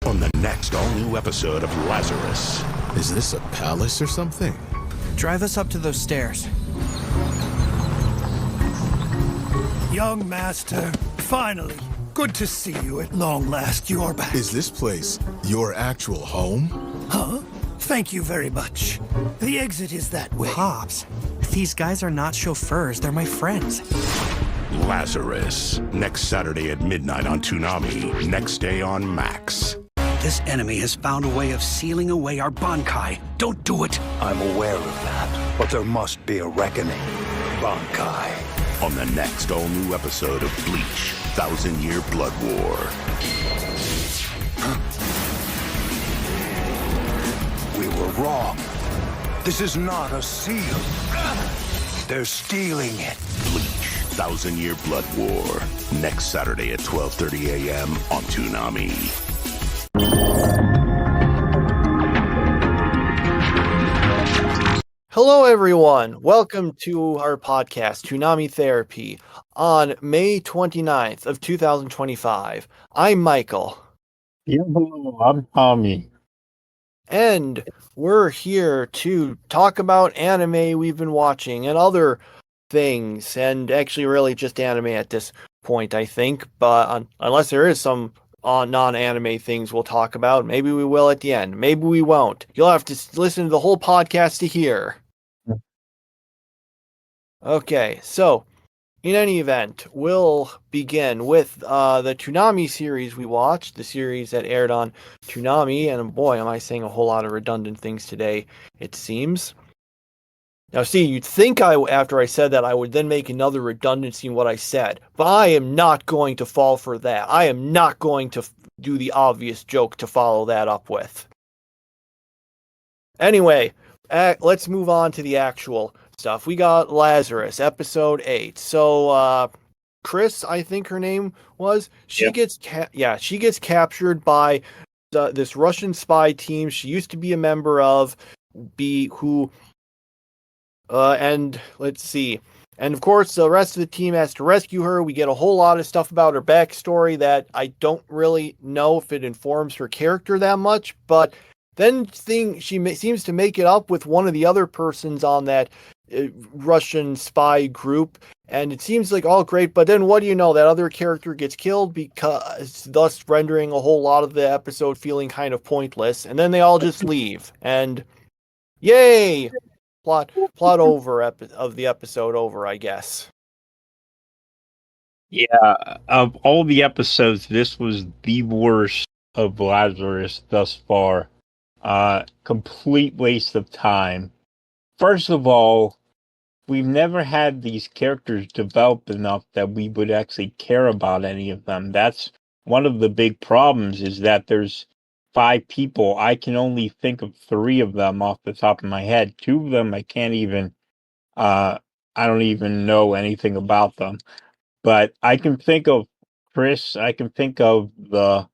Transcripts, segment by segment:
On the next all-new episode of Lazarus. Is this a palace or something? Drive us up to those stairs. Young Master, finally. Good to see you at long last. You're back. Is this place your actual home? Huh? Thank you very much. The exit is that way. Pops, these guys are not chauffeurs. They're my friends. Lazarus. Next Saturday at midnight on Toonami. Next day on Max. This enemy has found a way of sealing away our Bankai. Don't do it. I'm aware of that, but there must be a reckoning. Bankai. On the next all-new episode of Bleach, 1,000-Year Blood War. We were wrong. This is not a seal. They're stealing it. Bleach, 1,000-Year Blood War. Next Saturday at 12:30 a.m. on Toonami. Hello, everyone. Welcome to our podcast, Toonami Therapy, on May 29th of 2025. I'm Michael. Hello, I'm Tommy. And we're here to talk about anime we've been watching and other things, and actually really just anime at this point, I think. But unless there is some non-anime things we'll talk about, maybe we will at the end. Maybe we won't. You'll have to listen to the whole podcast to hear. Okay, so in any event, we'll begin with the Toonami series we watched, the series that aired on Toonami, and boy, am I saying a whole lot of redundant things today, it seems. Now see, you'd think after I said that I would then make another redundancy in what I said, but I am not going to fall for that. I am not going to do the obvious joke to follow that up with. Anyway, let's move on to the actual stuff. We got Lazarus, episode 8. So, Chris, I think her name was, she gets captured by this Russian spy team she used to be a member of, and let's see. And of course, the rest of the team has to rescue her. We get a whole lot of stuff about her backstory that I don't really know if it informs her character that much, but then she seems to make it up with one of the other persons on that Russian spy group, and it seems like all great, but then what do you know, that other character gets killed, because thus rendering a whole lot of the episode feeling kind of pointless, and then they all just leave, and yay! Plot over of the episode over, I guess. Yeah, of all the episodes, this was the worst of Lazarus thus far. Complete waste of time. First of all, we've never had these characters developed enough that we would actually care about any of them. That's one of the big problems, is that there's 5 people. I can only think of 3 of them off the top of my head. 2 of them I can't even, I don't even know anything about them. But I can think of Chris, I can think of the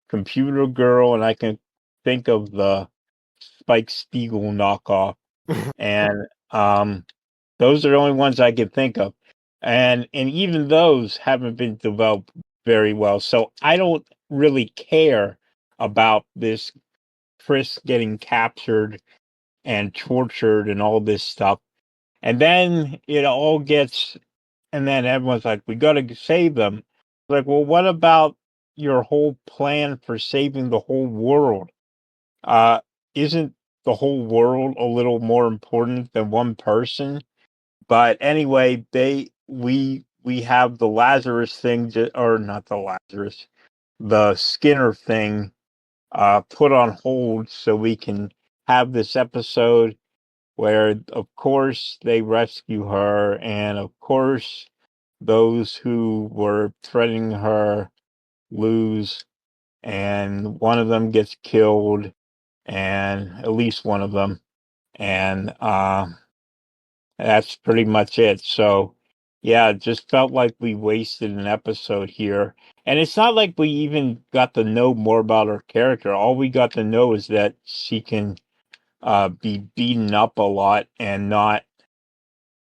computer girl, and I can think of the Spike Spiegel knockoff. And those are the only ones I can think of. And even those haven't been developed very well. So I don't really care about this Chris getting captured and tortured and all this stuff. And then it all gets, and then everyone's like, we got to save them. Like, well, what about your whole plan for saving the whole world? Isn't the whole world a little more important than one person? But anyway, we have the Lazarus thing, or not the Lazarus, the Skinner thing put on hold so we can have this episode where, of course, they rescue her, and of course, those who were threatening her lose, and one of them gets killed, and at least one of them, and that's pretty much it. So yeah, it just felt like we wasted an episode here. And it's not like we even got to know more about her character. All we got to know is that she can be beaten up a lot and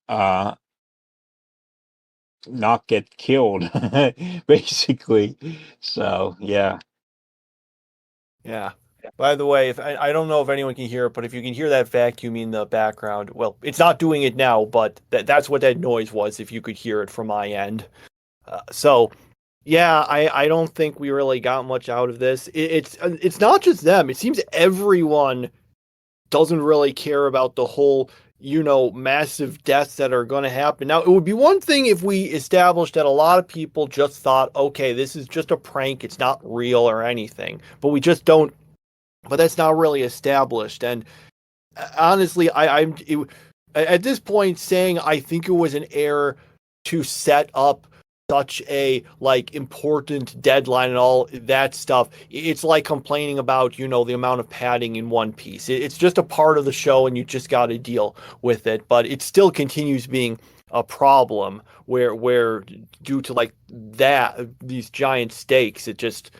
uh, not get killed, basically. So, yeah. Yeah. By the way, if I don't know if anyone can hear it, but if you can hear that vacuum in the background, well, it's not doing it now, but that's what that noise was. If you could hear it from my end, so yeah, I don't think we really got much out of this. It's not just them. It seems everyone doesn't really care about the whole, massive deaths that are going to happen. Now, it would be one thing if we established that a lot of people just thought, okay, this is just a prank. It's not real or anything, but we just don't. But that's not really established. And honestly, at this point saying I think it was an error to set up such a important deadline and all that stuff. It's like complaining about the amount of padding in One Piece. It's just a part of the show and you just got to deal with it, but it still continues being a problem where due to these giant stakes, it just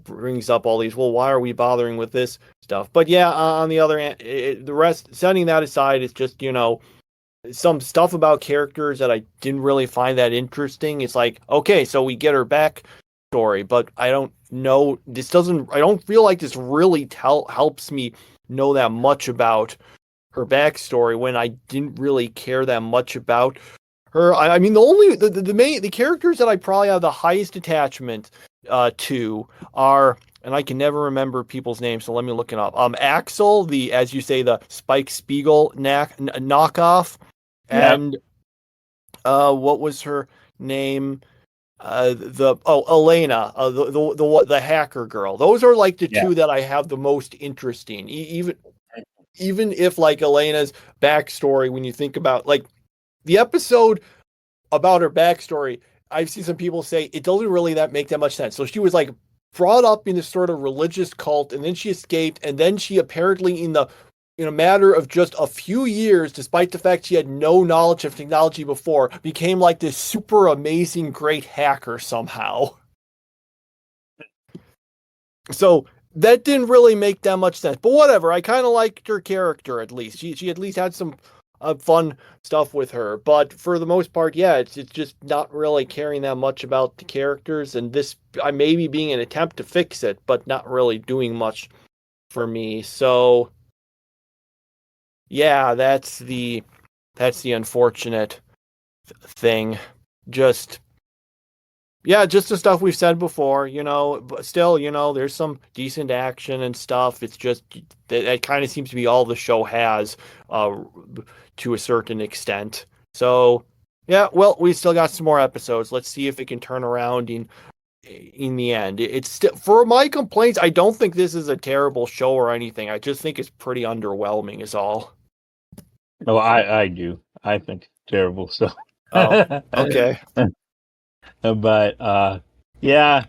brings up all these, well, why are we bothering with this stuff? But yeah, on the other hand, the rest, setting that aside, it's just some stuff about characters that I didn't really find that interesting. It's like, okay, so we get her back story, but I don't know. I don't feel like this really helps me know that much about her backstory when I didn't really care that much about her. I mean, the characters that I probably have the highest attachment to are, and I can never remember people's names, so let me look it up. Axel, as you say, the Spike Spiegel knockoff. And what was her name? Elena, the hacker girl. Those are the two that I have the most interest in. Even if Elena's backstory, when you think about the episode about her backstory, I've seen some people say it doesn't really make that much sense. So she was brought up in this sort of religious cult, and then she escaped, and then she apparently in a matter of just a few years, despite the fact she had no knowledge of technology before, became this super amazing great hacker somehow. So that didn't really make that much sense. But whatever, I kind of liked her character at least. She at least had some fun stuff with her. But for the most part, yeah, it's just not really caring that much about the characters. And this maybe being an attempt to fix it, but not really doing much for me. So yeah, that's the unfortunate thing. Just the stuff we've said before, but still, there's some decent action and stuff. It's just that kind of seems to be all the show has to a certain extent. So, yeah, well, we still got some more episodes. Let's see if it can turn around in the end. It's still, for my complaints, I don't think this is a terrible show or anything. I just think it's pretty underwhelming is all. No, I do. I think it's terrible. So, oh, okay. But yeah,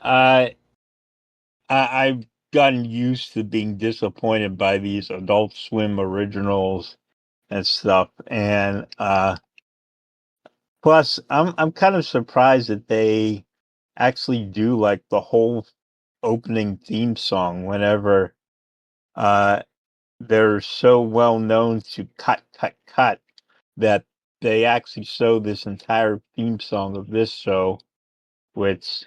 I've gotten used to being disappointed by these Adult Swim originals and stuff, and plus I'm kind of surprised that they actually do the whole opening theme song whenever they're so well known to cut that they actually show this entire theme song of this show, which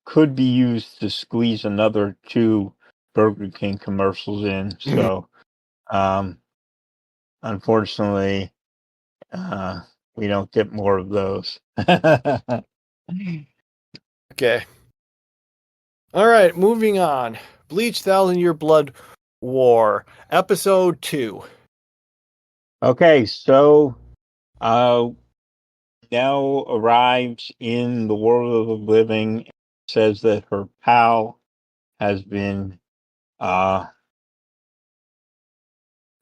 could be used to squeeze another 2 Burger King commercials in. So unfortunately we don't get more of those. Okay. All right, moving on. Bleach 1,000-Year Blood War, Episode 2. Okay, so now arrives in the world of the living, says that her pal has been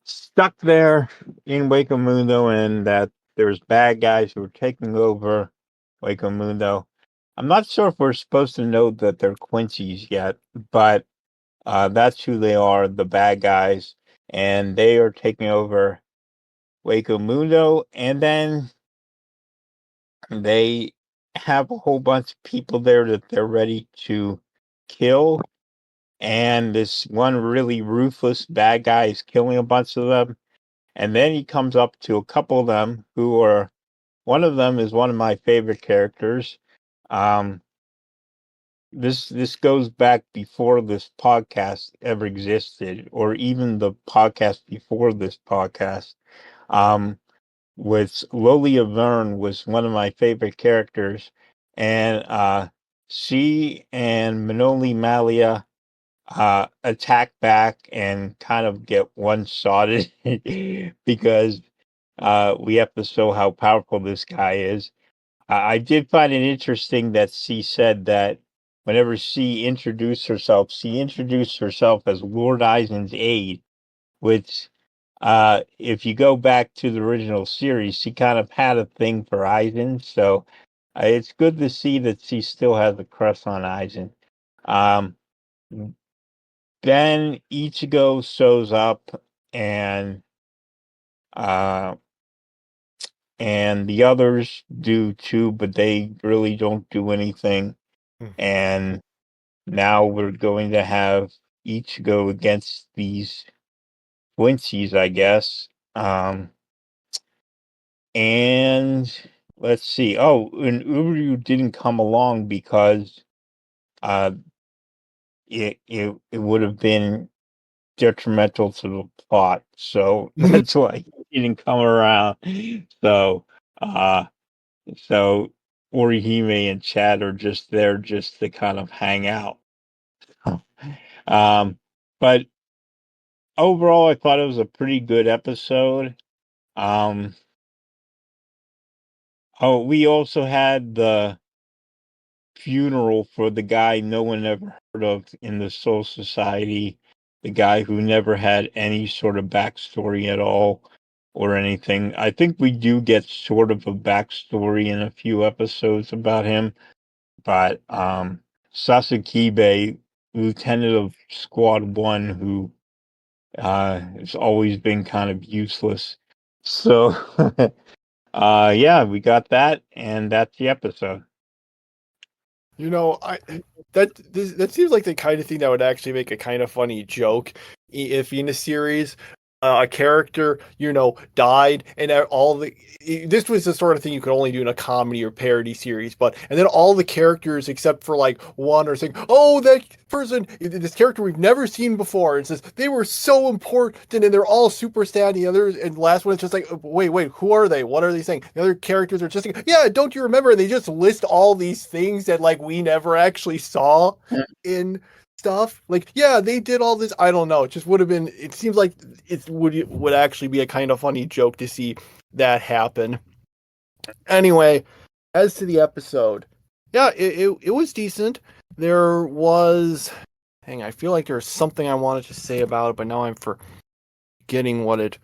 stuck there in Waco Mundo, and that there's bad guys who are taking over Waco Mundo. I'm not sure if we're supposed to know that they're Quincy's yet, but that's who they are, the bad guys, and they are taking over Waco Mundo. And then they have a whole bunch of people there that they're ready to kill, and this one really ruthless bad guy is killing a bunch of them. And then he comes up to a couple of them who are, one of them is one of my favorite characters. Um, this goes back before this podcast ever existed, or even the podcast before this podcast. Um, with Lolia Verne was one of my favorite characters, and she and Manoli Malia attack back and kind of get one-shotted because we have to show how powerful this guy is. I did find it interesting that she said that whenever she introduced herself as Lord Eisen's aide, which, if you go back to the original series, she kind of had a thing for Eisen, so it's good to see that she still has a crush on Eisen. Um, then Ichigo shows up, and uh, and the others do too, but they really don't do anything. And now we're going to have Ichigo against these Quincy's, I guess. And let's see. Oh, and Uryu didn't come along because uh, it would have been detrimental to the plot. So that's why he didn't come around. So, uh, so Orihime and Chad are just there just to kind of hang out. But overall, I thought it was a pretty good episode. Oh, we also had the funeral for the guy no one ever heard of in the Soul Society, the guy who never had any sort of backstory at all or anything. I think we do get sort of a backstory in a few episodes about him, but Sasakibe, lieutenant of Squad 1, who has always been kind of useless. So, yeah, we got that, and that's the episode. You know, that seems like the kind of thing that would actually make a kind of funny joke if in a series a character, died, and this was the sort of thing you could only do in a comedy or parody series, and then all the characters except for like one are saying, "Oh, that person, this character we've never seen before," and says they were so important, and they're all super sad. The others, and the last one is just like, wait, who are they? What are they saying? The other characters are just like, "Yeah, don't you remember?" And they just list all these things that like we never actually saw in stuff. Like, yeah, they did all this. I don't know. It just would have been. It seems like it would actually be a kind of funny joke to see that happen. Anyway, as to the episode, yeah, it was decent. There was, I feel like there's something I wanted to say about it, but now I'm forgetting what it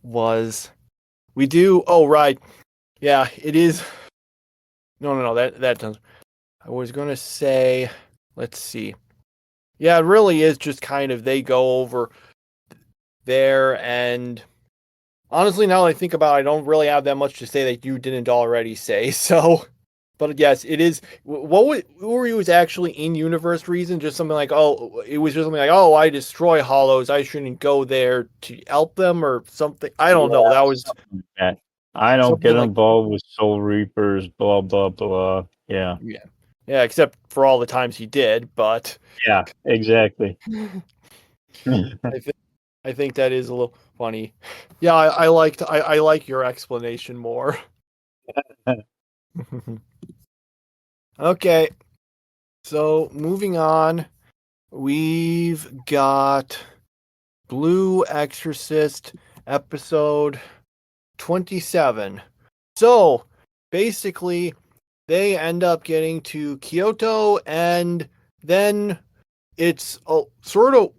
was. We do. Oh, right. Yeah, it is. No. That doesn't. I was gonna say. Let's see. Yeah, it really is just kind of they go over there, and honestly, now that I think about it, I don't really have that much to say that you didn't already say. So, but yes, it is. What Uri was actually in universe reason? Just something like, oh, it was just something like, oh, I destroy hollows. I shouldn't go there to help them or something. I don't know. That was. Like I don't get like, involved with Soul Reapers. Blah blah blah. Yeah. Yeah, except for all the times he did, but yeah, exactly. I think that is a little funny. Yeah, I like your explanation more. Okay, so moving on, we've got Blue Exorcist episode 27. So basically, they end up getting to Kyoto, and then it's sort of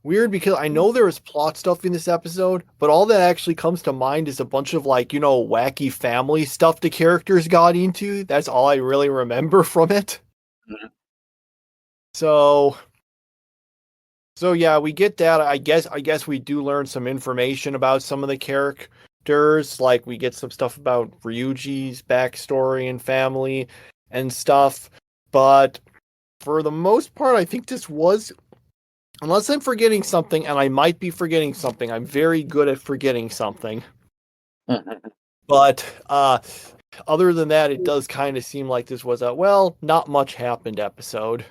weird because I know there is plot stuff in this episode, but all that actually comes to mind is a bunch of wacky family stuff the characters got into. That's all I really remember from it. Mm-hmm. So yeah, we get that. I guess we do learn some information about some of the characters characters. Like we get some stuff about Ryuji's backstory and family and stuff. But for the most part, I think this was, unless I'm forgetting something, and I might be forgetting something. I'm very good at forgetting something. But other than that, it does kind of seem like this was a, well, not much happened episode.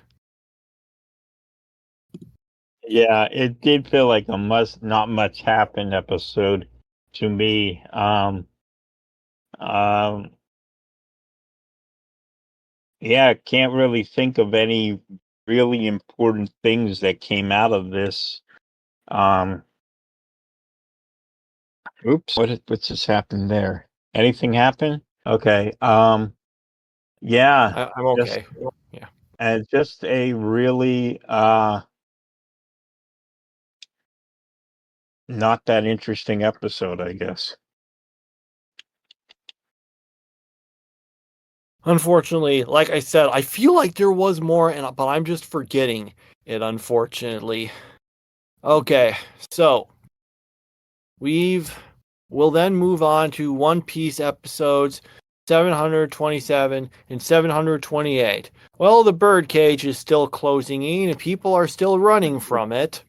Yeah, it did feel like a not much happened episode to me. Yeah, can't really think of any really important things that came out of this. Oops, what just happened there? Anything happen? Okay. Yeah, I'm just okay. Yeah. just a really not that interesting episode, I guess. Unfortunately, like I said, I feel like there was more, but I'm just forgetting it, unfortunately. Okay, so we'll then move on to One Piece episodes 727 and 728. Well, the birdcage is still closing in and people are still running from it.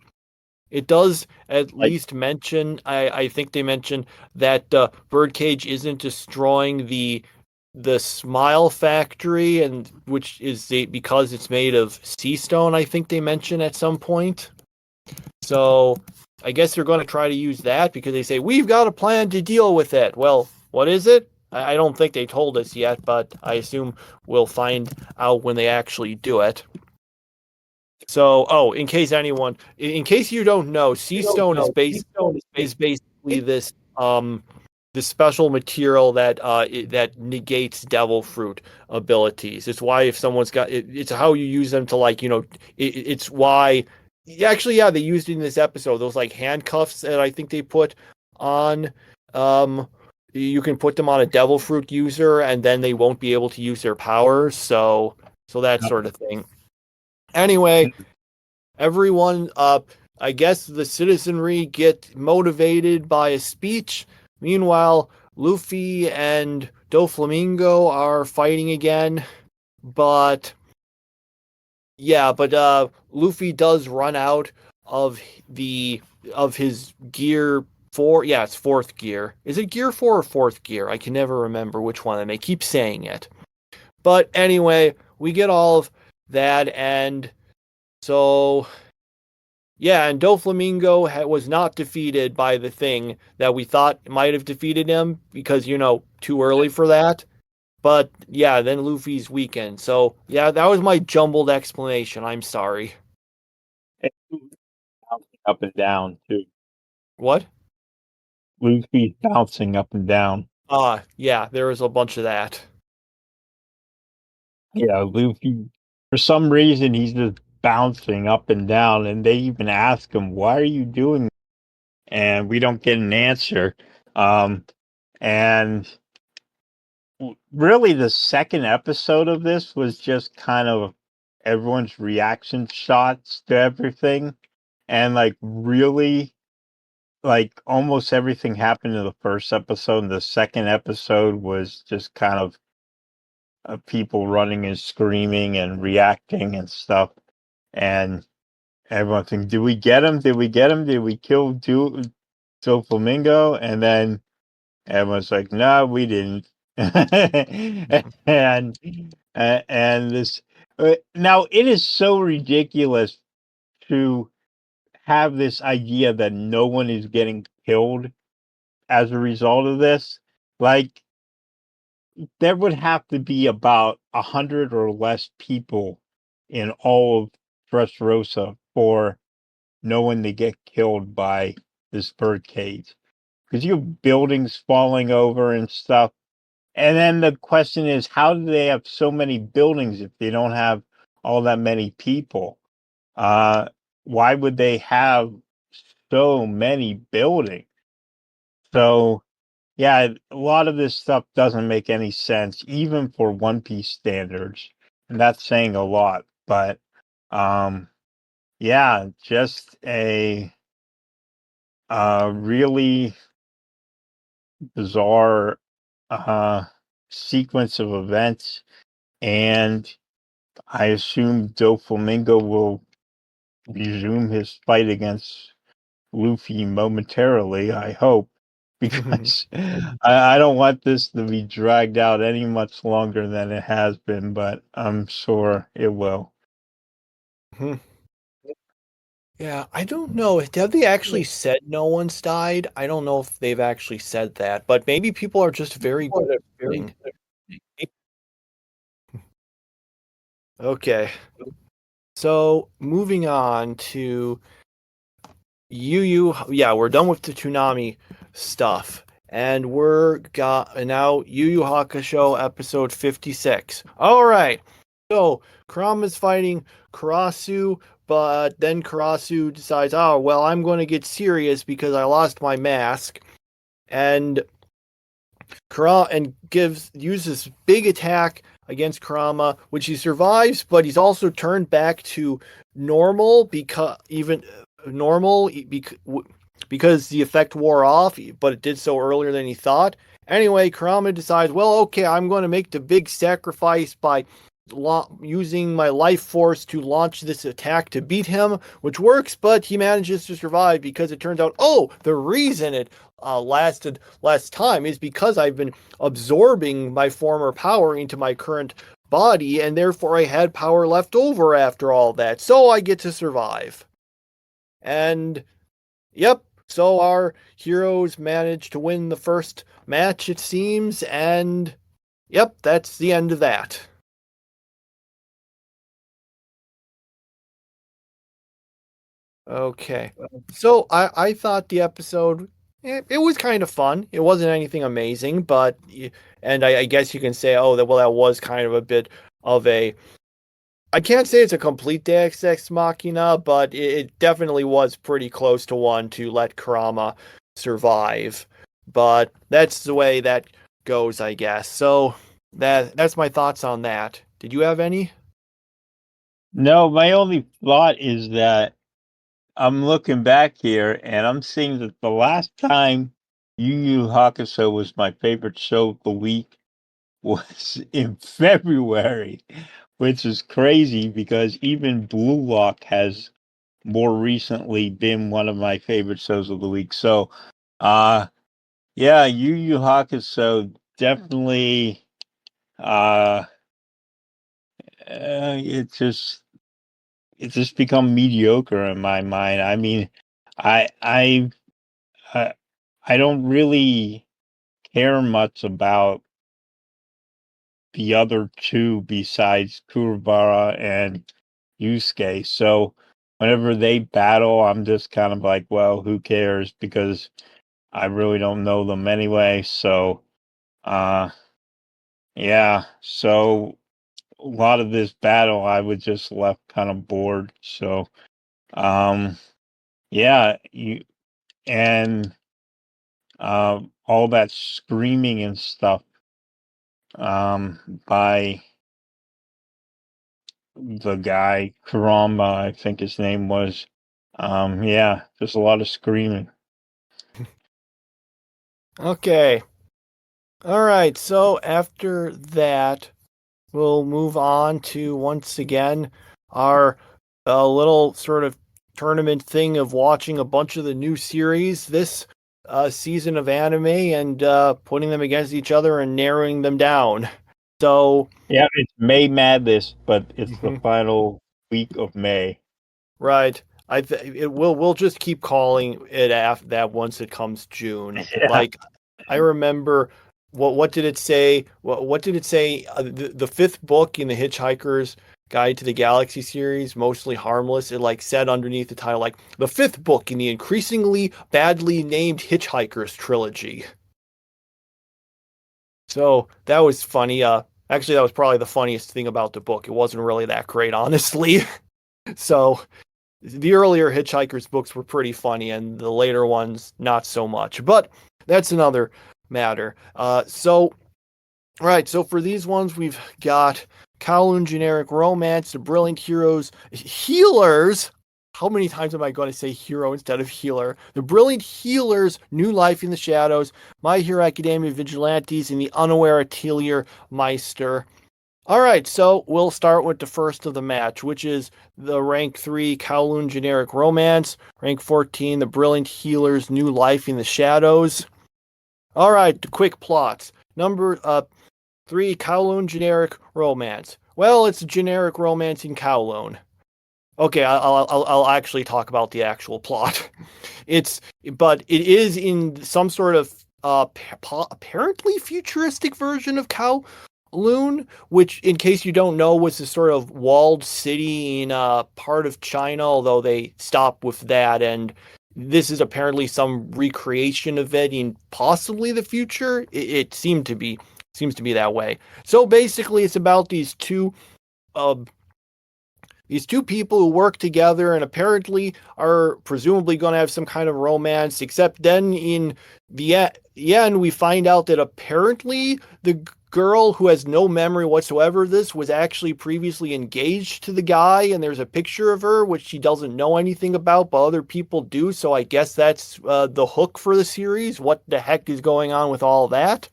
It does at least mention, I think they mentioned that birdcage isn't destroying the Smile Factory, and which is because it's made of sea stone. I think they mentioned at some point. So I guess they're going to try to use that because they say we've got a plan to deal with it. Well, what is it? I don't think they told us yet, but I assume we'll find out when they actually do it. So, in case you don't know, sea stone is basically this special material that that negates devil fruit abilities. It's why if someone's got it's how you use them to, like, it's why actually, yeah, they used it in this episode, those like handcuffs that I think they put on, you can put them on a devil fruit user and then they won't be able to use their powers, so that sort of thing. Anyway, everyone, I guess the citizenry get motivated by a speech. Meanwhile, Luffy and Doflamingo are fighting again, but Luffy does run out of his gear 4. Yeah, it's fourth gear. Is it gear 4 or fourth gear? I can never remember which one, and they keep saying it. But anyway, we get all of that, and so yeah, and Doflamingo was not defeated by the thing that we thought might have defeated him because, too early for that. But yeah, then Luffy's weakened. So yeah, that was my jumbled explanation. I'm sorry. Bouncing up and down too. What? Luffy's bouncing up and down. Yeah, there was a bunch of that. Yeah, Luffy, for some reason, he's just bouncing up and down, and they even ask him, "Why are you doing that?" And we don't get an answer. And really, the second episode of this was just kind of everyone's reaction shots to everything, and like really, like almost everything happened in the first episode. And the second episode was just kind of people running and screaming and reacting and stuff, and everyone thinking, "Did we get him? Did we get him? Did we kill Flamingo?" And then everyone's like, "No, we didn't." and this now it is so ridiculous to have this idea that no one is getting killed as a result of this. Like, there would have to be about 100 or less people in all of Dressrosa for no one to get killed by this birdcage. Because you have buildings falling over and stuff. And then the question is, how do they have so many buildings if they don't have all that many people? Why would they have so many buildings? So, yeah, a lot of this stuff doesn't make any sense, even for One Piece standards, and that's saying a lot. But, yeah, just a really bizarre sequence of events, and I assume Doflamingo will resume his fight against Luffy momentarily, I hope, because I don't want this to be dragged out any much longer than it has been, but I'm sure it will. Yeah, I don't know. Have they actually said no one's died? I don't know if they've actually said that, but maybe people are just very good at reading. Okay. So moving on to yeah, we're done with the Toonami stuff. And now Yu Yu Hakusho episode 56. All right. So Kurama's fighting Karasu, but then Karasu decides, oh, well, I'm going to get serious because I lost my mask. And uses big attack against Kurama, which he survives, but he's also turned back to normal because the effect wore off, but it did so earlier than he thought. Anyway, Kurama decides, well, okay, I'm going to make the big sacrifice by using my life force to launch this attack to beat him, which works, but he manages to survive because it turns out, the reason it lasted less time is because I've been absorbing my former power into my current body, and therefore I had power left over after all that, so I get to survive. And yep, so our heroes managed to win the first match, it seems, and yep, that's the end of that. Okay, so I thought the episode, it was kind of fun. It wasn't anything amazing, but, and I guess you can say, that was kind of a bit of a, I can't say it's a complete Deus Ex Machina, but it definitely was pretty close to one to let Kurama survive. But that's the way that goes, I guess. So that's my thoughts on that. Did you have any? No, my only thought is that I'm looking back here and I'm seeing that the last time Yu Yu Hakusho was my favorite show of the week was in February, which is crazy because even Blue Lock has more recently been one of my favorite shows of the week. So, yeah, Yu Yu Hakusho definitely, it just become mediocre in my mind. I mean, I I, I don't really care much about the other two besides Kurabara and Yusuke. So whenever they battle, I'm just kind of like, well, who cares? Because I really don't know them anyway. So, yeah. So a lot of this battle, I was just left kind of bored. So, yeah, and all that screaming and stuff by the guy Karamba, I think his name was. Yeah, just a lot of screaming. Okay. All right. So after that, we'll move on to once again our little sort of tournament thing of watching a bunch of the new series this season of anime and putting them against each other and narrowing them down. So Yeah, it's May Madness, but it's the final week of May. right. We'll just keep calling it after that once it comes June. Yeah. Like I remember what did it say? What did it say? The fifth book in the Hitchhiker's Guide to the Galaxy series, Mostly Harmless. It said underneath the title the fifth book in the increasingly badly named Hitchhiker's trilogy. So that was funny. Actually, that was probably the funniest thing about the book. It wasn't really that great, honestly. So the earlier Hitchhiker's books were pretty funny, and the later ones not so much. But that's another matter. So for these ones, we've got Kowloon Generic Romance, The Brilliant Heroes, Healers, how many times am I going to say hero instead of healer? The Brilliant Healers, New Life in the Shadows, My Hero Academia Vigilantes, and the Unaware Atelier Meister. All right, so we'll start with the first of the match, which is the rank 3 Kowloon Generic Romance, rank 14 the Brilliant Healers New Life in the Shadows. All right, the quick plots. Number 3 Kowloon Generic Romance. Well, it's a generic romance in Kowloon. Okay, I'll actually talk about the actual plot. But it is in some sort of apparently futuristic version of Kowloon, which, in case you don't know, was a sort of walled city in part of China, although they stopped with that, and this is apparently some recreation of it in possibly the future. It seems to be that way. So basically, it's about these two people who work together and apparently are presumably going to have some kind of romance, except then in the end, we find out that apparently the girl who has no memory whatsoever of this was actually previously engaged to the guy, and there's a picture of her, which she doesn't know anything about, but other people do, so I guess that's the hook for the series. What the heck is going on with all that?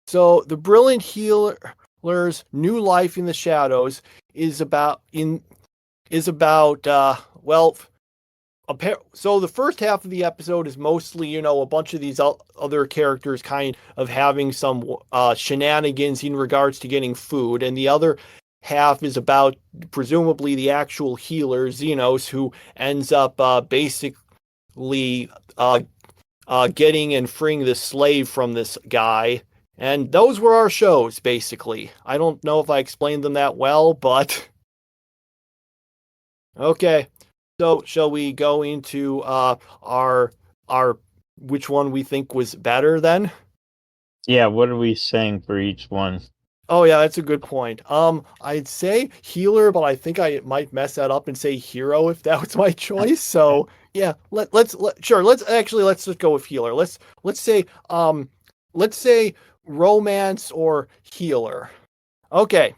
So, the Brilliant Healer's New Life in the Shadows is about so the first half of the episode is mostly, a bunch of these other characters kind of having some shenanigans in regards to getting food, and the other half is about presumably the actual healer, Xenos, who ends up basically getting and freeing this slave from this guy. And those were our shows, basically. I don't know if I explained them that well, but okay. So, shall we go into our which one we think was better then? Yeah, what are we saying for each one? Oh yeah, that's a good point. I'd say healer, but I think I might mess that up and say hero if that was my choice. So yeah, let's just go with healer. Let's say romance or healer. Okay.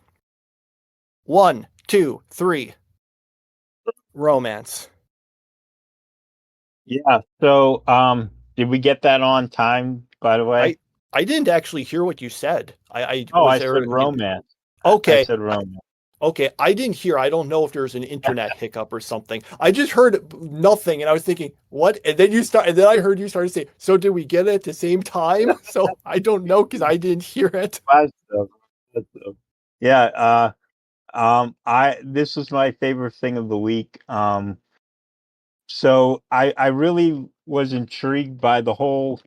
1, 2, 3. Romance. Yeah. So, did we get that on time, by the way? I didn't actually hear what you said. I said romance. Okay. I said romance. Okay, I didn't hear. I don't know if there's an internet hiccup or something. I just heard nothing, and I was thinking, what? And then I heard you start to say, so did we get it at the same time? So I don't know because I didn't hear it. Yeah. This was my favorite thing of the week. So I really was intrigued by the whole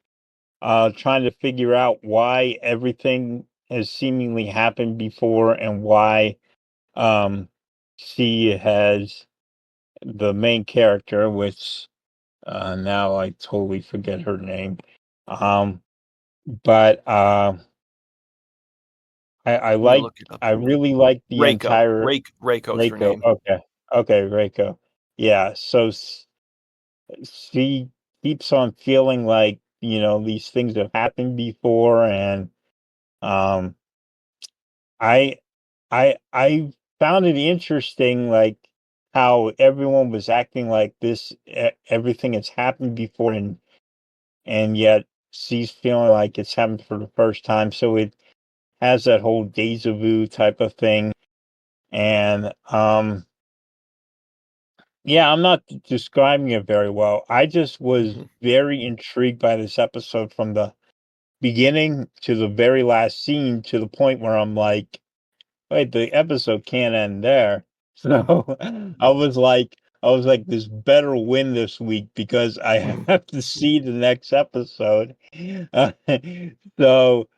trying to figure out why everything has seemingly happened before and why she has the main character, which now I totally forget her name. But I really like the Reiko. entire Reiko's her name. Okay, Reiko. Yeah, so she keeps on feeling like, these things have happened before, and I I found it interesting, like how everyone was acting like this, everything has happened before, and yet she's feeling like it's happened for the first time. So it has that whole deja vu type of thing, and yeah, I'm not describing it very well. I just was very intrigued by this episode from the beginning to the very last scene, to the point where I'm like, wait, the episode can't end there. So I was like, this better win this week because I have to see the next episode. So,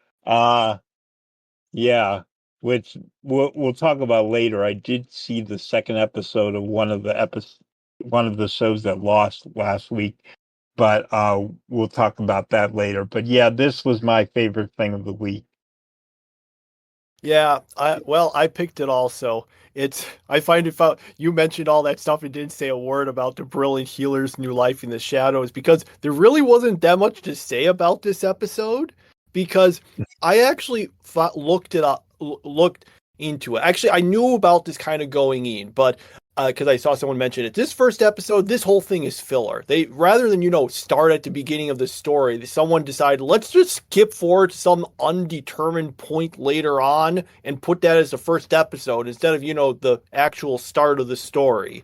yeah, which we'll talk about later. I did see the second episode of one of the shows that lost last week, but we'll talk about that later. But yeah, this was my favorite thing of the week. Yeah, I picked it also. I find it fun. You mentioned all that stuff and didn't say a word about the Brilliant Healer's New Life in the Shadows, because there really wasn't that much to say about this episode, because I actually looked into it. Actually, I knew about this kind of going in, but because I saw someone mention it. This first episode, this whole thing is filler. They rather than start at the beginning of the story, someone decided let's just skip forward to some undetermined point later on and put that as the first episode instead of the actual start of the story.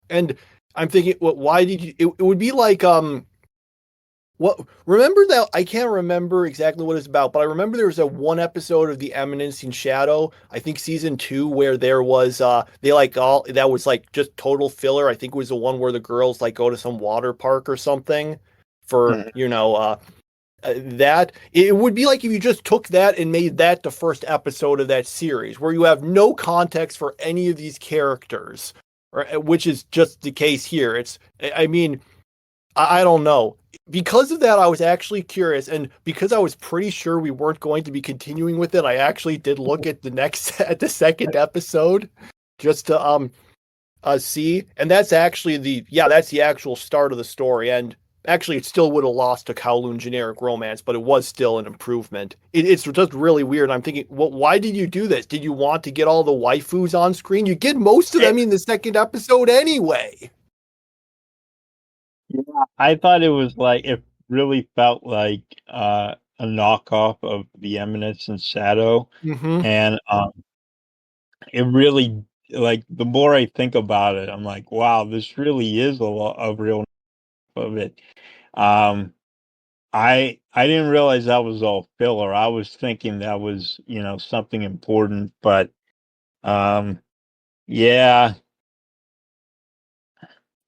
And I'm thinking, why did you? It would be like what? Remember that? I can't remember exactly what it's about, but I remember there was a one episode of The Eminence in Shadow, I think season 2, where there was that was like just total filler. I think it was the one where the girls like go to some water park or something for that. It would be like if you just took that and made that the first episode of that series, where you have no context for any of these characters, which is just the case here. I don't know. Because of that, I was actually curious, and because I was pretty sure we weren't going to be continuing with it, I actually did look at the second episode just to see, and that's actually that's the actual start of the story. And actually, it still would have lost to Kowloon generic romance, but it was still an improvement. It's just really weird. I'm thinking, why did you do this? Did you want to get all the waifus on screen? You get most of them in the second episode anyway. Yeah, I thought it was like it really felt like a knockoff of The Eminence in Shadow, and it really like the more I think about it, I'm like, wow, this really is a real of it. I didn't realize that was all filler. I was thinking that was something important, but yeah.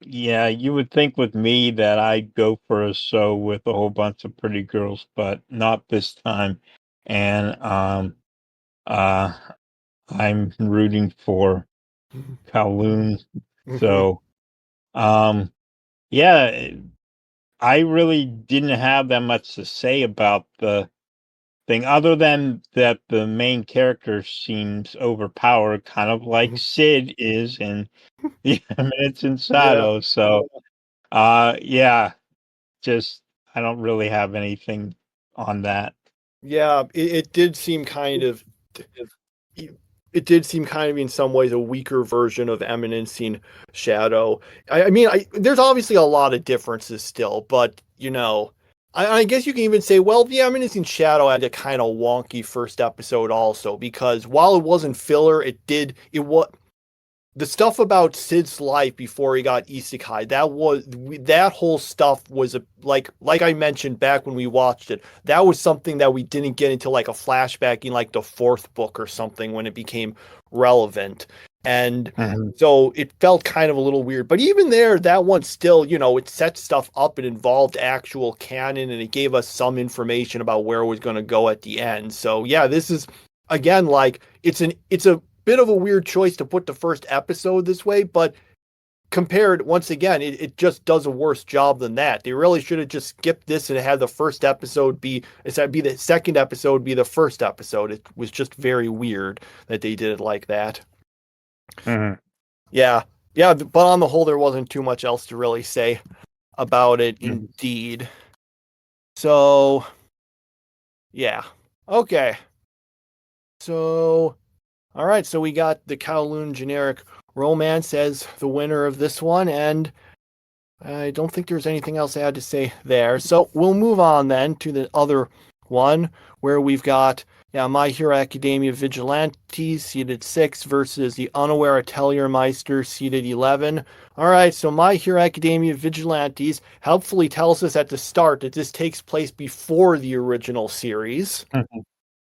Yeah, you would think with me that I'd go for a show with a whole bunch of pretty girls, but not this time. And uh I'm rooting for Kowloon. So yeah, I really didn't have that much to say about the thing other than that the main character seems overpowered, kind of like Sid is in The Eminence in Shadow. So yeah, just I don't really have anything on that. Yeah, it did seem kind of it did seem kind of in some ways a weaker version of Eminence in Shadow. There's obviously a lot of differences still, but I guess you can even say, well, the Eminence in Shadow had a kind of wonky first episode also, because while it wasn't filler, it was the stuff about Sid's life before he got isekai. That whole stuff was like I mentioned back when we watched it. That was something that we didn't get into like a flashback in like the 4th book or something when it became relevant. And so it felt kind of a little weird. But even there, that one still, it set stuff up. It involved actual canon, and it gave us some information about where it was going to go at the end. So yeah, this is again like it's a bit of a weird choice to put the first episode this way, but compared once again, it just does a worse job than that. They really should have just skipped this and had the first episode be the second episode be the first episode. It was just very weird that they did it like that. Yeah, but on the whole, there wasn't too much else to really say about it. Indeed. So yeah, okay. So all right, so we got the Kowloon generic romance as the winner of this one, and I don't think there's anything else I had to say there. So we'll move on then to the other one, where we've got My Hero Academia Vigilantes seeded 6 versus the Unaware Atelier Meister seeded 11. All right, so My Hero Academia Vigilantes helpfully tells us at the start that this takes place before the original series.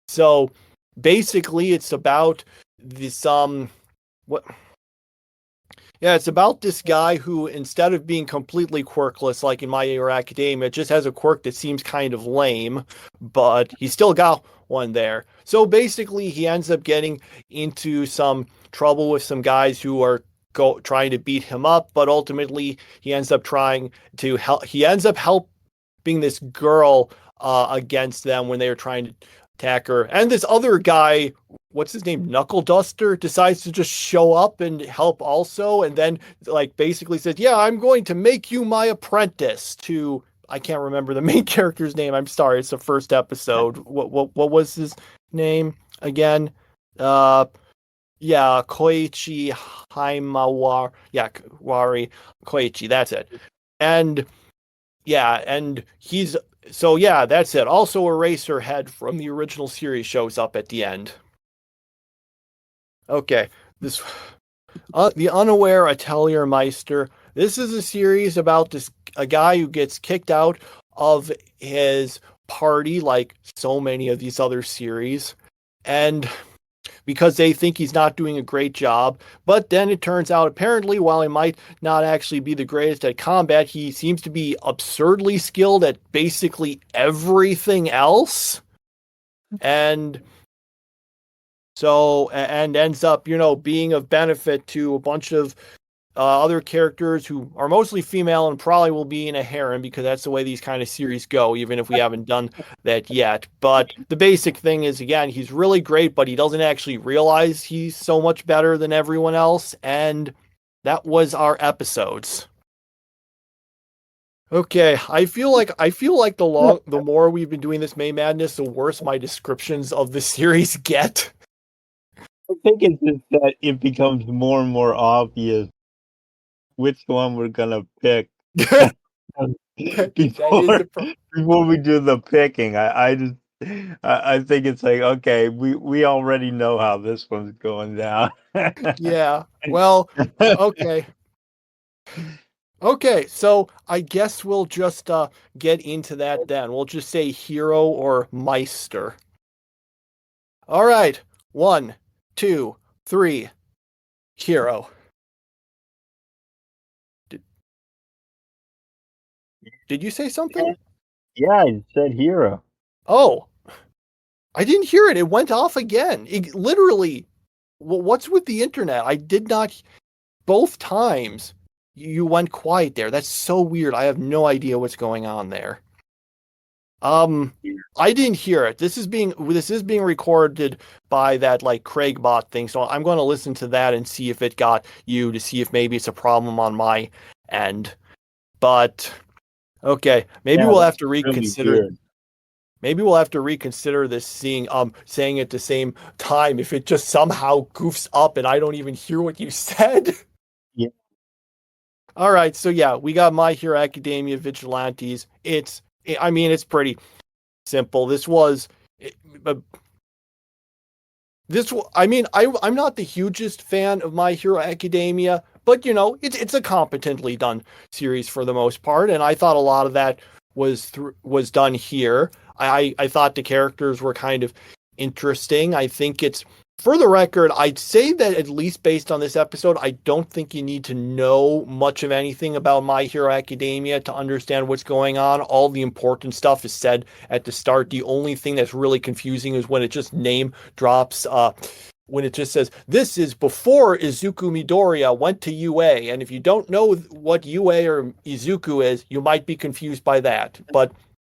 So basically, it's about this it's about this guy who, instead of being completely quirkless like in My Hero Academia, just has a quirk that seems kind of lame, but he still got one there. So basically, he ends up getting into some trouble with some guys who are trying to beat him up, but ultimately he ends up trying to help. He ends up helping this girl against them when they were trying to attack her, and this other guy, what's his name, Knuckle Duster, decides to just show up and help also, and then like basically says, yeah, I'm going to make you my apprentice to, I can't remember the main character's name, I'm sorry, it's the first episode. What was his name again? Yeah, Koichi Haimawari. Yeah, Wari Koichi. That's it. And yeah, and he's so yeah, that's it. Also, Eraserhead from the original series shows up at the end. Okay, this the unaware Atelier Meister. This is a series about a guy who gets kicked out of his party, like so many of these other series, and because they think he's not doing a great job. But then it turns out, apparently, while he might not actually be the greatest at combat, he seems to be absurdly skilled at basically everything else. And so, and ends up, being of benefit to a bunch of other characters who are mostly female and probably will be in a harem because that's the way these kind of series go, even if we haven't done that yet. But the basic thing is, again, he's really great, but he doesn't actually realize he's so much better than everyone else. And that was our episodes. Okay, I feel like the more we've been doing this May Madness, the worse my descriptions of the series get. I think it's just that it becomes more and more obvious which one we're gonna pick before we do the picking. I think it's like, okay, we already know how this one's going down. Yeah. Well, okay. Okay, so I guess we'll just get into that then. We'll just say hero or Meister. All right. 1, 2, 3. Hero. Did you say something? Yeah, I said hero. Oh, I didn't hear it. It went off again. It literally. What's with the internet? I did not. Both times you went quiet there. That's so weird. I have no idea what's going on there. I didn't hear it. This is being recorded by that like Craigbot thing. So I'm going to listen to that and see if it got you, to see if maybe it's a problem on my end. But okay, maybe we'll have to reconsider. Really maybe we'll have to reconsider this, saying at the same time if it just somehow goofs up and I don't even hear what you said. Yeah. All right, so yeah, we got My Hero Academia Vigilantes. It's pretty simple. I'm not the hugest fan of My Hero Academia, but it's a competently done series for the most part, and I thought a lot of that was done here. I thought the characters were kind of interesting. I think it's, for the record, I'd say that at least based on this episode, I don't think you need to know much of anything about My Hero Academia to understand what's going on. All the important stuff is said at the start. The only thing that's really confusing is when it just name drops, when it just says, this is before Izuku Midoriya went to UA. And if you don't know what UA or Izuku is, you might be confused by that. But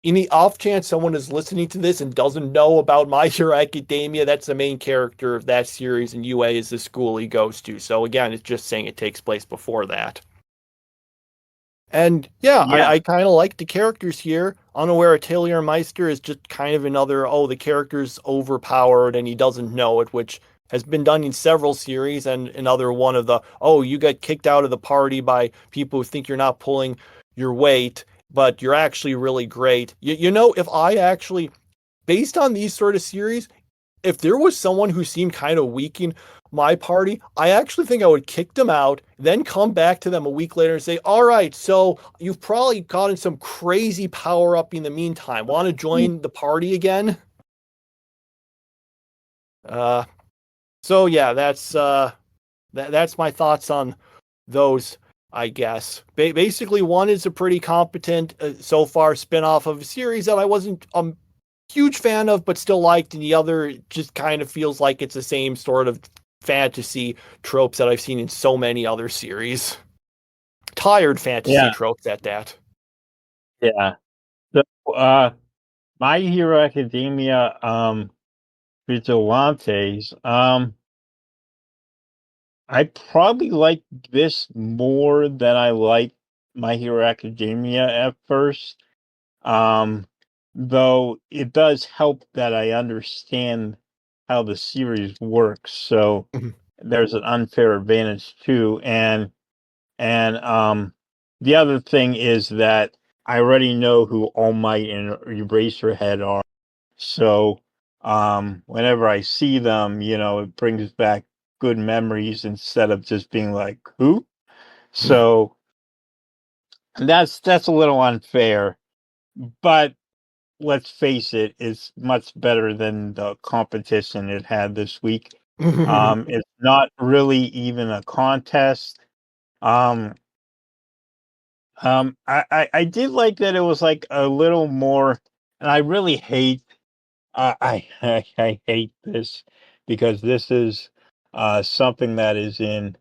in the off chance someone is listening to this and doesn't know about My Hero Academia, that's the main character of that series, and UA is the school he goes to. So again, it's just saying it takes place before that. And yeah. I kind of like the characters here. Unaware Atelier Meister is just kind of another, the character's overpowered and he doesn't know it, which has been done in several series, and another one of the, you get kicked out of the party by people who think you're not pulling your weight, but you're actually really great. If I actually, based on these sort of series, if there was someone who seemed kind of weak in my party, I actually think I would kick them out, then come back to them a week later and say, all right, so you've probably gotten some crazy power up in the meantime. Want to join the party again? So yeah, that's my thoughts on those, I guess. Basically, one is a pretty competent, so far, spin-off of a series that I wasn't a huge fan of, but still liked, and the other just kind of feels like it's the same sort of fantasy tropes that I've seen in so many other series. Tired fantasy tropes at that. Yeah. So, My Hero Academia, Vigilantes, I probably like this more than I like My Hero Academia at first. Though it does help that I understand how the series works. So there's an unfair advantage too. And the other thing is that I already know who All Might and Eraserhead are. So whenever I see them, it brings back good memories instead of just being like, who? So that's a little unfair. But let's face it, it's much better than the competition it had this week. It's not really even a contest. Um, I did like that it was like a little more, and I really hate, I hate this because this is something that is in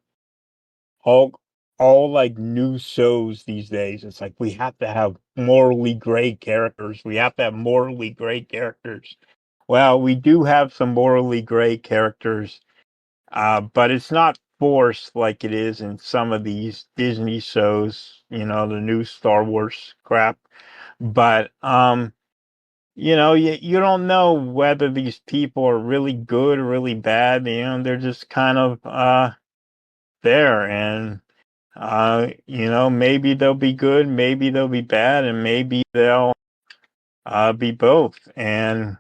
all all like new shows these days. It's like we have to have morally gray characters. We have to have morally gray characters. Well, we do have some morally gray characters, but it's not forced like it is in some of these Disney shows, the new Star Wars crap. But you don't know whether these people are really good or really bad. They're just kind of there, and maybe they'll be good, maybe they'll be bad, and maybe they'll be both, and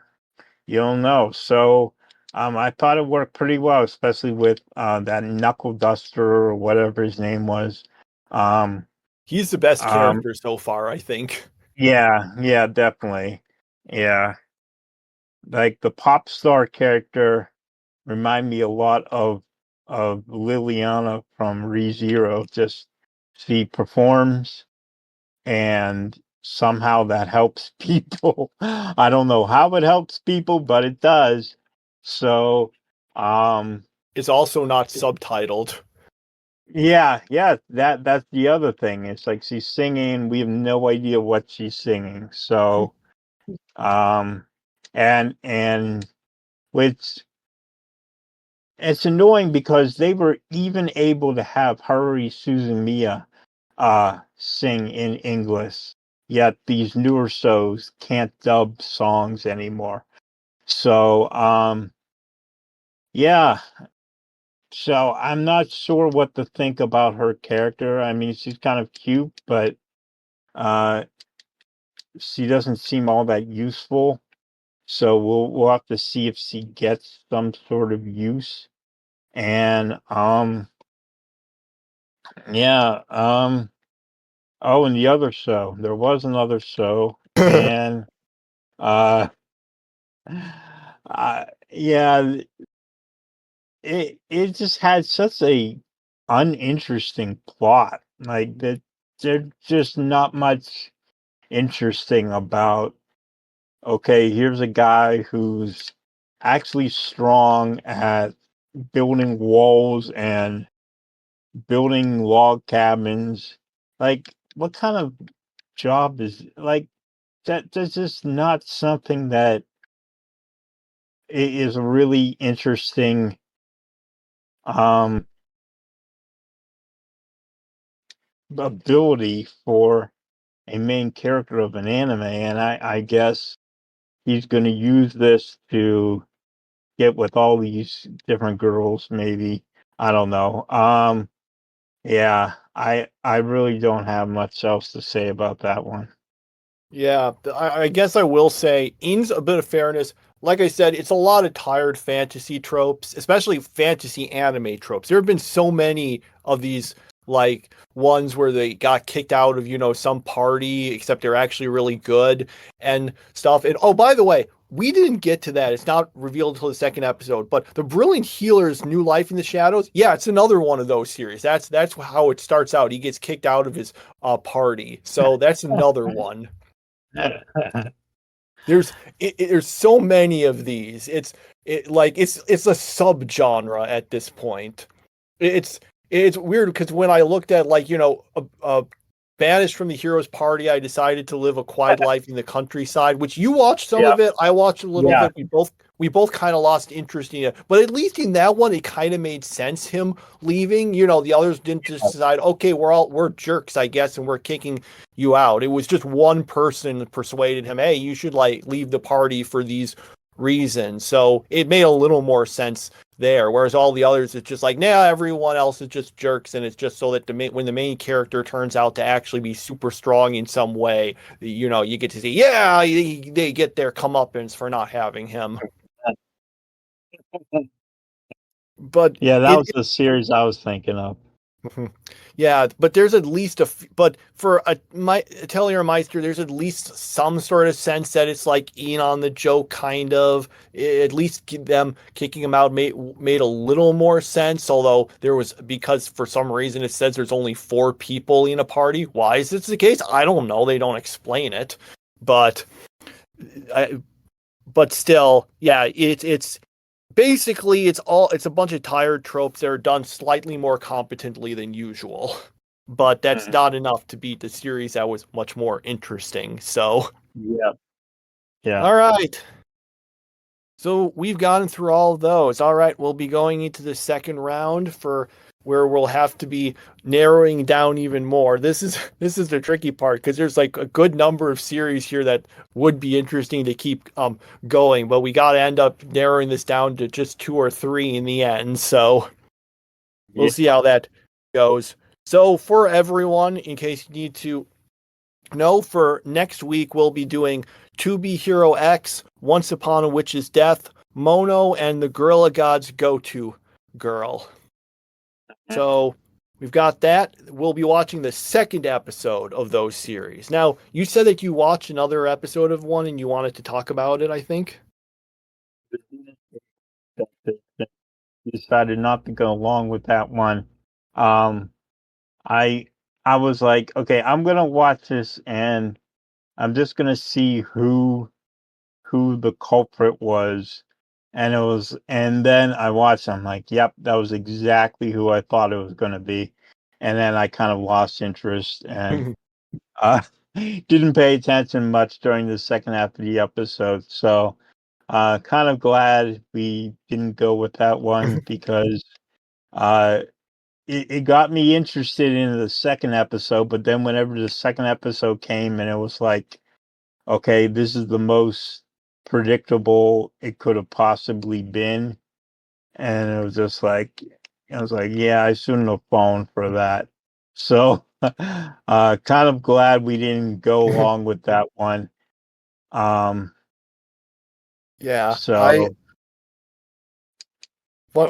you don't know. So I thought it worked pretty well, especially with that Knuckle Duster or whatever his name was. He's the best Um, character so far, I think. yeah, definitely. Yeah, like the pop star character remind me a lot of Liliana from ReZero. Just she performs and somehow that helps people. I don't know how it helps people, but it does. So, It's also not subtitled. yeah, that's the other thing. It's like she's singing, we have no idea what she's singing. So, um, and which it's annoying because they were even able to have Haruhi Suzumiya sing in English, yet these newer shows can't dub songs anymore. So yeah. So I'm not sure what to think about her character. I mean, she's kind of cute, but uh she doesn't seem all that useful. So we'll have to see if she gets some sort of use. And yeah, oh, and the other show. There was another show, and uh, yeah, it just had such a uninteresting plot. Like that, there's just not much interesting about. Okay, here's a guy who's actually strong at building walls and building log cabins. Like, what kind of job is like that? That's just not something that is a really interesting um ability for a main character of an anime, and I guess he's going to use this to get with all these different girls. Maybe, I don't know. Yeah, I really don't have much else to say about that one. Yeah, I guess I will say, in a bit of fairness, like I said, it's a lot of tired fantasy tropes, especially fantasy anime tropes. There have been so many of these, like ones where they got kicked out of, some party, except they're actually really good and stuff. And oh, by the way, we didn't get to that. It's not revealed until the second episode, but the Brilliant Healer's New Life in the Shadows. Yeah, it's another one of those series. That's how it starts out. He gets kicked out of his party. So that's another one. There's so many of these. It's a subgenre at this point. It's weird because when I looked at banished from the hero's party, I decided to live a quiet life in the countryside, which you watched some of it. I watched a little bit. We both kind of lost interest in it, but at least in that one, it kind of made sense him leaving. The others didn't just decide, okay, we're jerks, I guess, and we're kicking you out. It was just one person persuaded him, hey, you should leave the party for these reasons. So it made a little more sense there. Whereas all the others, it's just like, nah, everyone else is just jerks, and it's just so that when the main character turns out to actually be super strong in some way, you get to see, yeah, they get their comeuppance for not having him. But Yeah, that was the series I was thinking of. yeah, but there's at least but for my Atelier Meister, there's at least some sort of sense that it's like in on the joke, kind of. At least them kicking him out made a little more sense. Although because for some reason it says there's only 4 people in a party. Why is this the case? I don't know. They don't explain it, but still, yeah, it's. Basically, it's a bunch of tired tropes that are done slightly more competently than usual. But that's not enough to beat the series that was much more interesting. So, yeah. All right. So we've gotten through all of those. All right, we'll be going into the second round for where we'll have to be narrowing down even more. This is the tricky part because there's like a good number of series here that would be interesting to keep going, but we got to end up narrowing this down to just 2 or 3 in the end. So we'll see how that goes. So for everyone, in case you need to know, for next week we'll be doing To Be Hero X, Once Upon a Witch's Death, Mono, and the Gorilla God's Go-To Girl. So we've got that. We'll be watching the second episode of those series. Now, you said that you watched another episode of one and you wanted to talk about it, I think? You decided not to go along with that one. I was like, okay, I'm gonna watch this and I'm just gonna see who the culprit was. And then I watched, I'm like, yep, that was exactly who I thought it was gonna be. And then I kind of lost interest and didn't pay attention much during the second half of the episode. So kind of glad we didn't go with that one because it got me interested in the second episode, but then whenever the second episode came and it was like, okay, this is the most predictable it could have possibly been. And it was just like, I was like, yeah, I shouldn't have fallen for that. So kind of glad we didn't go along with that one. Yeah. So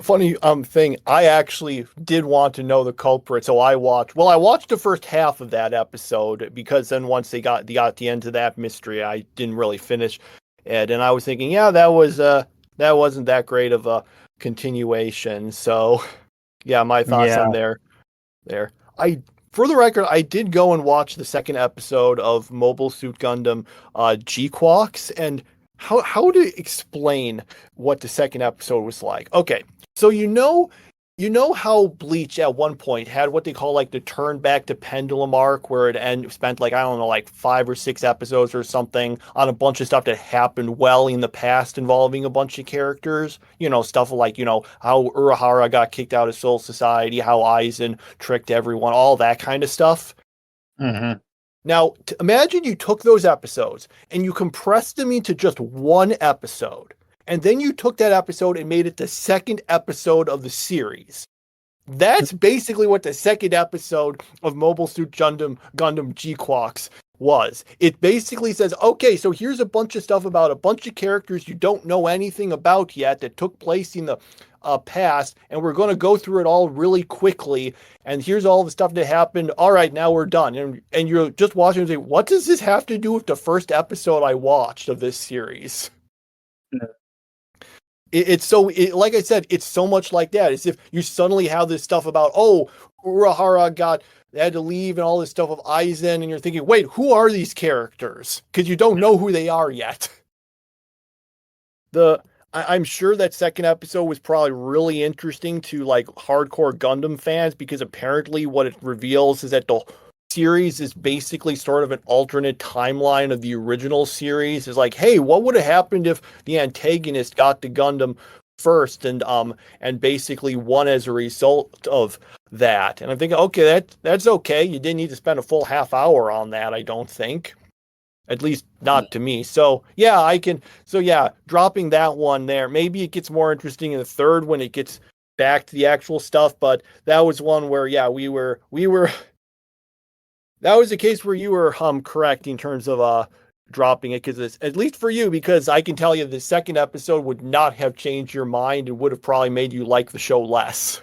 Funny thing, I actually did want to know the culprit, so I watched the first half of that episode because then once they got the end to that mystery, I didn't really finish it, and I was thinking, yeah, that wasn't that great of a continuation. So, yeah, my thoughts on there. For the record, I did go and watch the second episode of Mobile Suit Gundam G-Quox, and how to explain what the second episode was like. Okay, so you know how Bleach at one point had what they call like the turn back to pendulum arc, where it spent like, I don't know, like 5 or 6 episodes or something on a bunch of stuff that happened well in the past involving a bunch of characters. Stuff like, how Urahara got kicked out of Soul Society, how Aizen tricked everyone, all that kind of stuff. Mm-hmm. Now, imagine you took those episodes and you compressed them into just one episode, and then you took that episode and made it the second episode of the series. That's basically what the second episode of Mobile Suit Gundam G-Quox was. It basically says, okay, so here's a bunch of stuff about a bunch of characters you don't know anything about yet that took place in the past, and we're going to go through it all really quickly, and here's all the stuff that happened. All right, now we're done. And you're just watching and saying, what does this have to do with the first episode I watched of this series? Like I said, it's so much like that. It's if you suddenly have this stuff about, Urahara had to leave and all this stuff of Aizen, and you're thinking, wait, who are these characters? Because you don't know who they are yet. I'm sure that second episode was probably really interesting to like hardcore Gundam fans, because apparently what it reveals is that the series is basically sort of an alternate timeline of the original series. It's like, hey, what would have happened if the antagonist got the Gundam first and basically won as a result of that? And I'm thinking, okay, that's okay. You didn't need to spend a full half hour on that, I don't think. At least not to me. So yeah, I can. So yeah, dropping that one there. Maybe it gets more interesting in the third when it gets back to the actual stuff. But that was one where yeah, we were. That was a case where you were correct in terms of dropping it, because it's at least for you, because I can tell you the second episode would not have changed your mind and would have probably made you like the show less.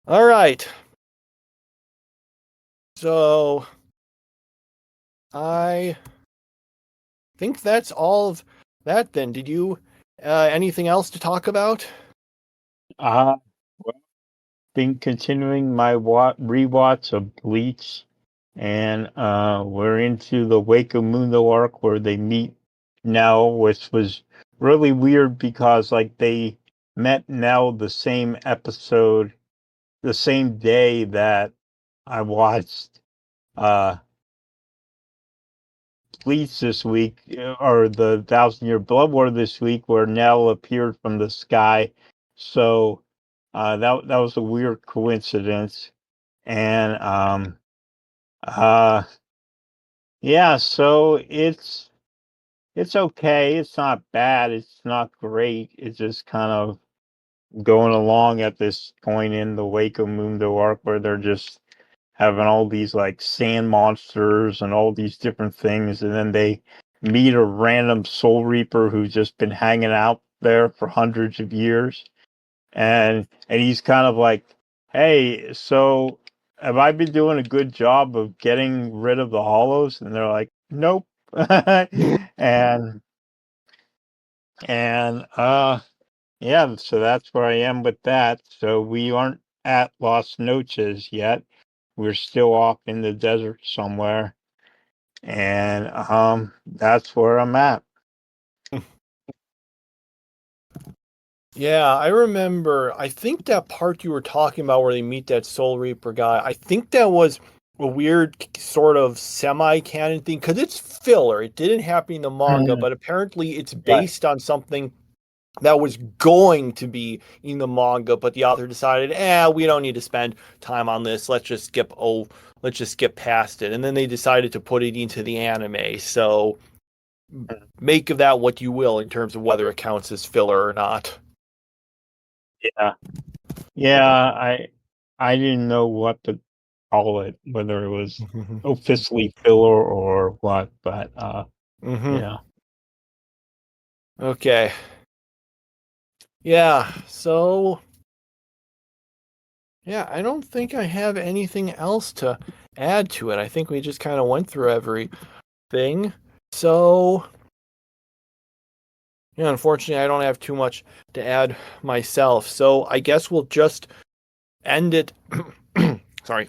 All right. So I think that's all of that then. Did you anything else to talk about? Well, been continuing my rewatch of Bleach, and we're into the Wake of Mundo arc where they meet Nell, which was really weird because like they met Nell the same episode, the same day that I watched Bleach this week, or the Thousand Year Blood War this week, where Nell appeared from the sky. So that was a weird coincidence, and yeah. So it's okay. It's not bad. It's not great. It's just kind of going along at this point in the Wake of Mundo arc, where they're just having all these like sand monsters and all these different things, and then they meet a random Soul Reaper who's just been hanging out there for hundreds of years, and he's kind of like, "Hey, so have I been doing a good job of getting rid of the hollows?" And they're like, "Nope." and and yeah, so that's where I am with that. So we aren't at Las Noches yet. We're still off in the desert somewhere, and that's where I'm at. Yeah, I remember. I think that part you were talking about where they meet that Soul Reaper guy, I think that was a weird sort of semi-canon thing, because it's filler. It didn't happen in the manga, but apparently it's Right. based on something that was going to be in the manga, but the author decided, we don't need to spend time on this. Let's just skip past it. And then they decided to put it into the anime. So make of that what you will in terms of whether it counts as filler or not. Yeah, yeah. I didn't know what to call it, whether it was officially filler or what, but yeah. Okay. Yeah, so yeah, I don't think I have anything else to add to it. I think we just kind of went through everything. So yeah, unfortunately, I don't have too much to add myself. So I guess we'll just end it. Sorry.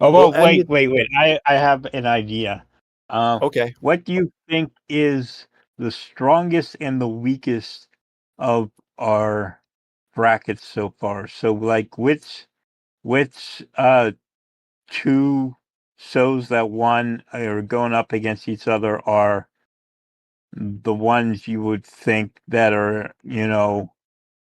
Oh, We'll well, end it. wait. I have an idea. Okay. What do you think is the strongest and the weakest of our brackets so far? So, like, which two shows that won are going up against each other are the ones you would think that are,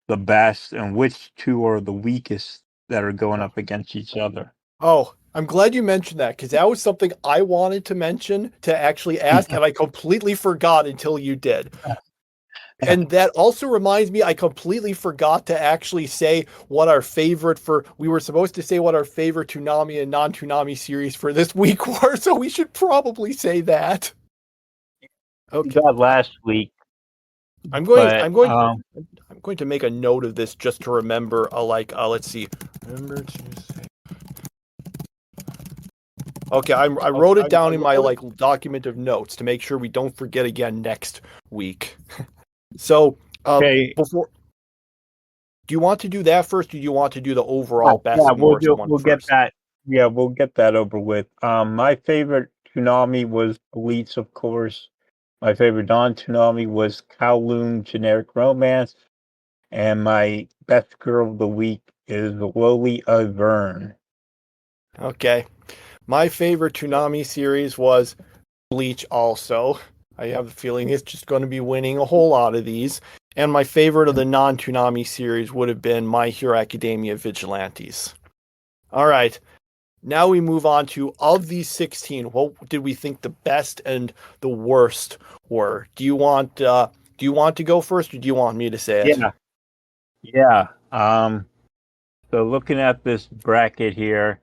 the best, and which two are the weakest that are going up against each other? Oh, I'm glad you mentioned that, because that was something I wanted to mention to actually ask, and I completely forgot until you did. And that also reminds me, I completely forgot to actually say what our favorite we were supposed to say what our favorite Toonami and non-Toonami series for this week were, so we should probably say that. We Okay. got last week, I'm but going to make a note of this just to remember, let's see. Remember to say. Okay, I wrote it down in my document of notes to make sure we don't forget again next week. So, okay. before, do you want to do that first, or do you want to do the overall best Yeah, and worst one we'll get first? that. Yeah, we'll get that over with. My favorite Toonami was Bleach, of course. My favorite non-Toonami was Kowloon Generic Romance, and my best girl of the week is Loli Avern. Okay. My favorite Toonami series was Bleach also. I have a feeling it's just going to be winning a whole lot of these. And my favorite of the non-Toonami series would have been My Hero Academia Vigilantes. All right. now we move on to, of these 16, what did we think the best and the worst were? Do you want to go first, or do you want me to say it? Yeah. So looking at this bracket here,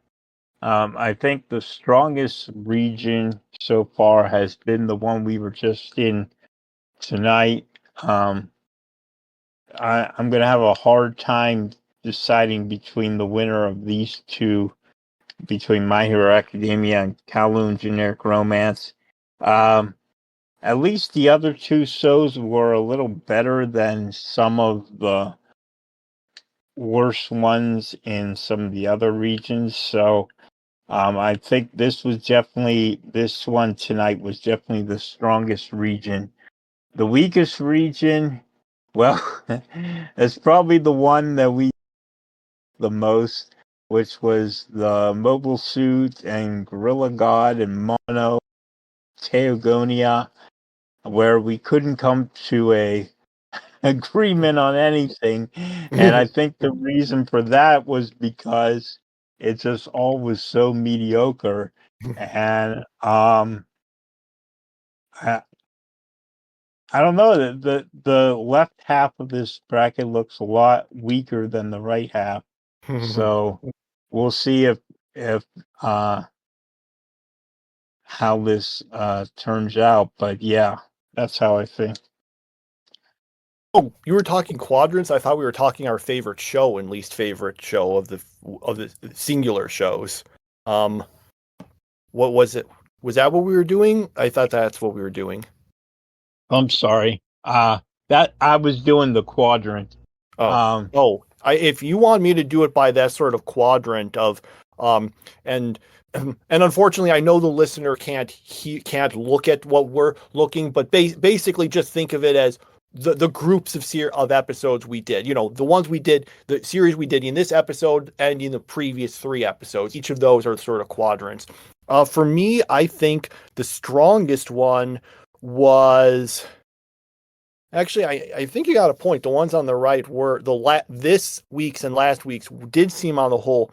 I think the strongest region so far has been the one we were just in tonight. I'm going to have a hard time deciding between the winner of these two, between My Hero Academia and Kowloon Generic Romance. At least the other two shows were a little better than some of the worst ones in some of the other regions. So I think this one tonight was definitely the strongest region. The weakest region, well, it's probably the one that we the most, which was the Mobile Suit and Gorilla God and Mono Teogonia, where we couldn't come to a agreement on anything. And I think the reason for that was because it just all was so mediocre. And I don't know, the left half of this bracket looks a lot weaker than the right half. So we'll see if how this turns out. But yeah, that's how I think. Oh, you were talking quadrants? I thought we were talking our favorite show and least favorite show of the singular shows. What was it? Was that what we were doing? I thought that's what we were doing. I'm sorry. That I was doing the quadrant. If you want me to do it by that sort of quadrant of and unfortunately I know the listener can't look at what we're looking, but basically just think of it as the groups of episodes we did. You know, the ones we did, the series we did in this episode and in the previous 3 episodes. Each of those are sort of quadrants. For me, I think the strongest one was actually, I think you got a point. The ones on the right were this week's and last week's did seem on the whole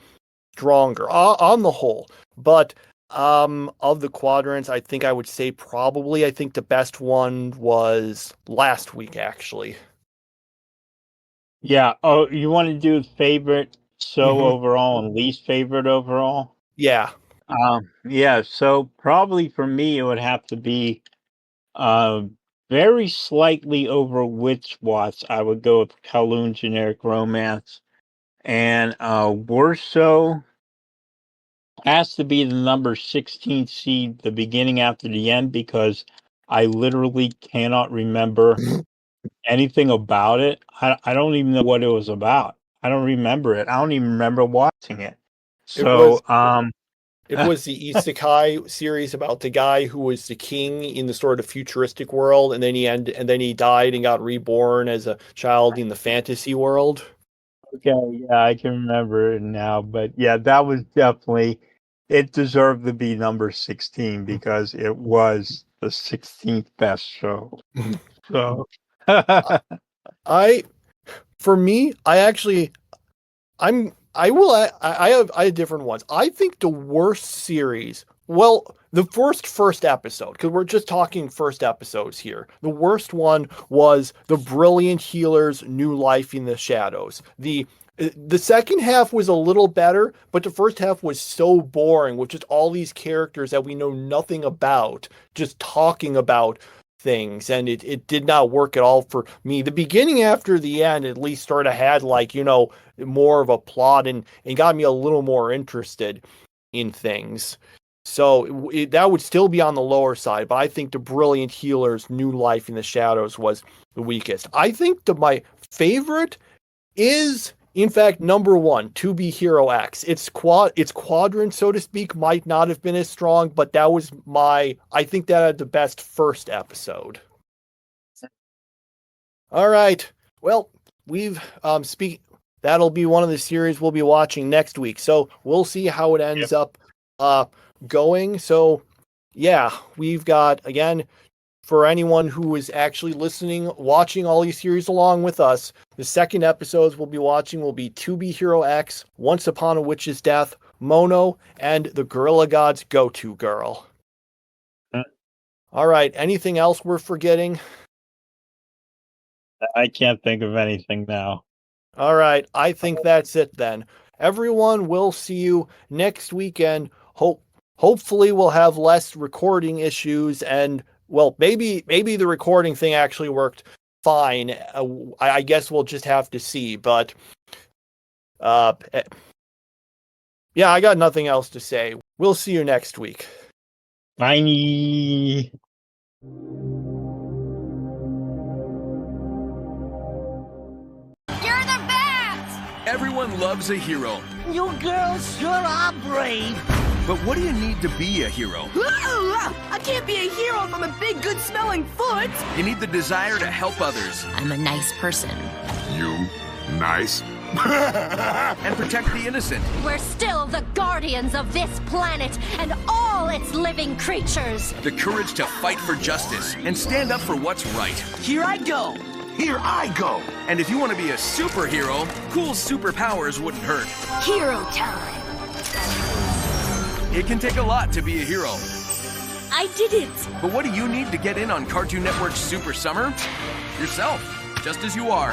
stronger on the whole, but of the quadrants, I think I would say I think the best one was last week, actually. Yeah. Oh, you want to do favorite show overall and least favorite overall? Yeah. Yeah. So probably for me, it would have to be very slightly over Witch Watch. I would go with Kowloon Generic Romance, and worst show has to be the number 16 seed, the beginning after the end, because I literally cannot remember anything about it. I don't even know what it was about. I don't remember it. I don't even remember watching it. So, it was the Isekai series about the guy who was the king in the sort of futuristic world, and then he died and got reborn as a child in the fantasy world. Okay, yeah, I can remember it now, but yeah, that was definitely, it deserved to be number 16 because it was the 16th best show. So, I have different ones. I think the worst series, well, the first episode, because we're just talking first episodes here. The worst one was The Brilliant Healer's New Life in the Shadows. The second half was a little better, but the first half was so boring with just all these characters that we know nothing about, just talking about things, and it did not work at all for me. The beginning after the end at least sort of had more of a plot and got me a little more interested in things. So that would still be on the lower side, but I think The Brilliant Healer's New Life in the Shadows was the weakest. I think my favorite is, in fact, number 1, To Be Hero X. Its quadrant, so to speak, might not have been as strong, but that was I think that had the best first episode. All right. Well, we've that'll be one of the series we'll be watching next week. So we'll see how it ends up going. So yeah, we've got, again, for anyone who is actually watching all these series along with us, the second episodes we'll be watching will be To Be Hero X, Once Upon a Witch's Death, Mono, and the Gorilla God's go-to girl. All right, anything else we're forgetting? I can't think of anything now. All right, I think that's it then. Everyone, we'll see you next weekend. Hopefully we'll have less recording issues, and well, maybe the recording thing actually worked fine. I guess we'll just have to see, but yeah, I got nothing else to say. We'll see you next week. Bye. You're the best! Everyone loves a hero. You girls sure are brave. But what do you need to be a hero? I can't be a hero if I'm a big, good-smelling foot. You need the desire to help others. I'm a nice person. You nice? And protect the innocent. We're still the guardians of this planet and all its living creatures. The courage to fight for justice and stand up for what's right. Here I go. Here I go. And if you want to be a superhero, cool superpowers wouldn't hurt. Hero time. It can take a lot to be a hero. I did it. But what do you need to get in on Cartoon Network's Super Summer? Yourself, just as you are.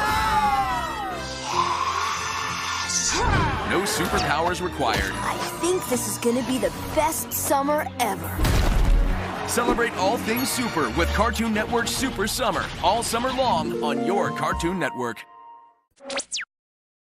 No superpowers required. I think this is gonna be the best summer ever. Celebrate all things super with Cartoon Network's Super Summer, all summer long on your Cartoon Network.